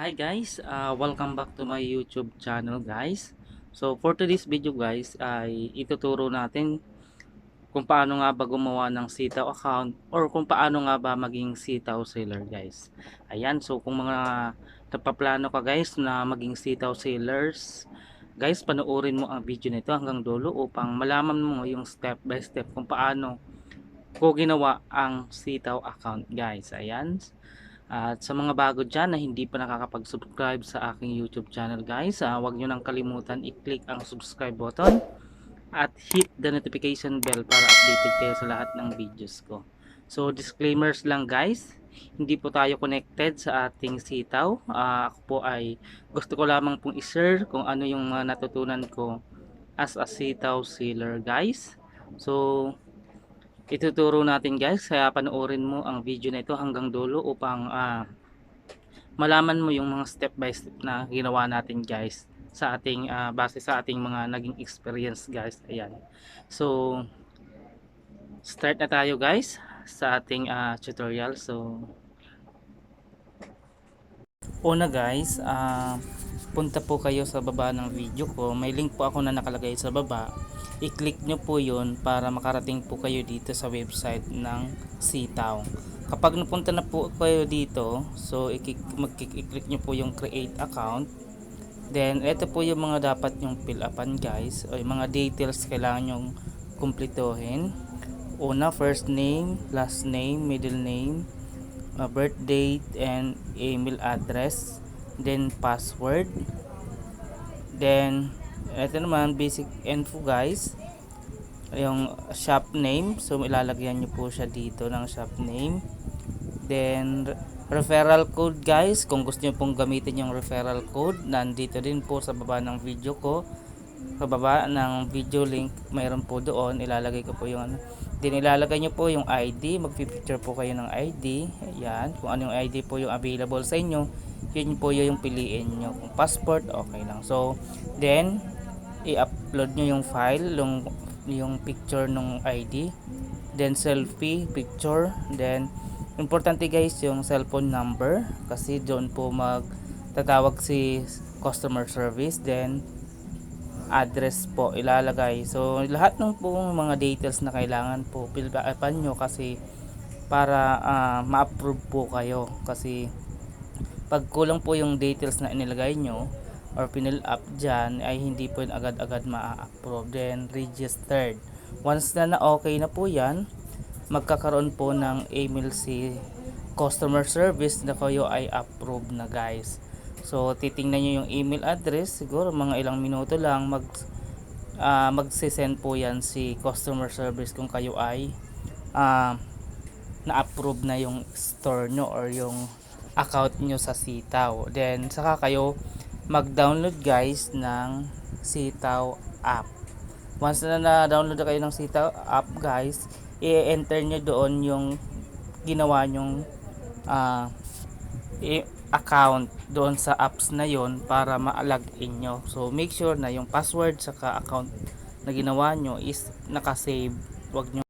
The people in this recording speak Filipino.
Hi guys, welcome back to my YouTube channel guys. So for today's video guys ay ituturo natin kung paano nga ba gumawa ng sitaw account or kung paano nga ba maging sitaw seller guys. Ayan, so kung mga napaplano ka guys na maging sitaw sellers, guys panoorin mo ang video nito hanggang dulo upang malaman mo yung step by step kung paano ko ginawa ang sitaw account guys. Ayan. At sa mga bago dyan na hindi pa nakakapag-subscribe sa aking YouTube channel guys, huwag nyo nang kalimutan i-click ang subscribe button at hit the notification bell para updated kayo sa lahat ng videos ko. So disclaimers lang guys, hindi po tayo connected sa ating sitaw. Ako po ay gusto ko lamang pong i-share kung ano yung mga natutunan ko as a sitaw seller guys. So ituturo natin guys, kaya panoorin mo ang video na ito hanggang dulo upang malaman mo yung mga step by step na ginawa natin guys sa ating base sa ating mga naging experience guys. Ayan, so start na tayo guys sa ating tutorial. So una guys, punta po kayo sa baba ng video ko, may link po ako na nakalagay sa baba. I-click nyo po yun para makarating po kayo dito sa website ng Sitaw. Kapag napunta na po kayo dito, so i-click nyo po yung create account. Then ito po yung mga dapat nyong fill upan guys, o yung mga details kailangan nyong kumplituhin. Una, first name, last name, middle name, birth date and email address, then password, then ito naman basic info guys, yung shop name, so ilalagyan nyo po siya dito ng shop name. Then referral code guys, kung gusto nyo pong gamitin yung referral code, nandito din po sa baba ng video ko, sa baba ng video link mayroon po doon, ilalagay ko po yung din ilalagay nyo po yung ID, magpipicture po kayo ng ID. Ayan, kung ano yung ID po yung available sa inyo, yun po yung piliin nyo. Kung passport, okay lang. So then i-upload nyo yung file, yung picture ng ID, then selfie picture, then importante guys yung cellphone number kasi doon po magtatawag si customer service. Then address po ilalagay. So lahat ng po mga details na kailangan po fill upan nyo kasi para ma-approve po kayo, kasi pag kulang po yung details na inilagay nyo or pinil up dyan ay hindi po yun agad-agad ma-approve. Then registered, once na okay na po yan, magkakaroon po ng email si customer service na kayo ay approve na guys. So titingnan nyo yung email address, siguro mga ilang minuto lang magsisend po yan si customer service kung kayo ay na-approve na yung store nyo or yung account nyo sa Sitaw. Then saka kayo mag-download guys ng Sitaw app. Once na na-download na kayo ng Sitaw app guys, i-enter nyo doon yung ginawa nyong account doon sa apps na yon para ma-login nyo. So make sure na yung password saka account na ginawa nyo is nakasave. Wag nyo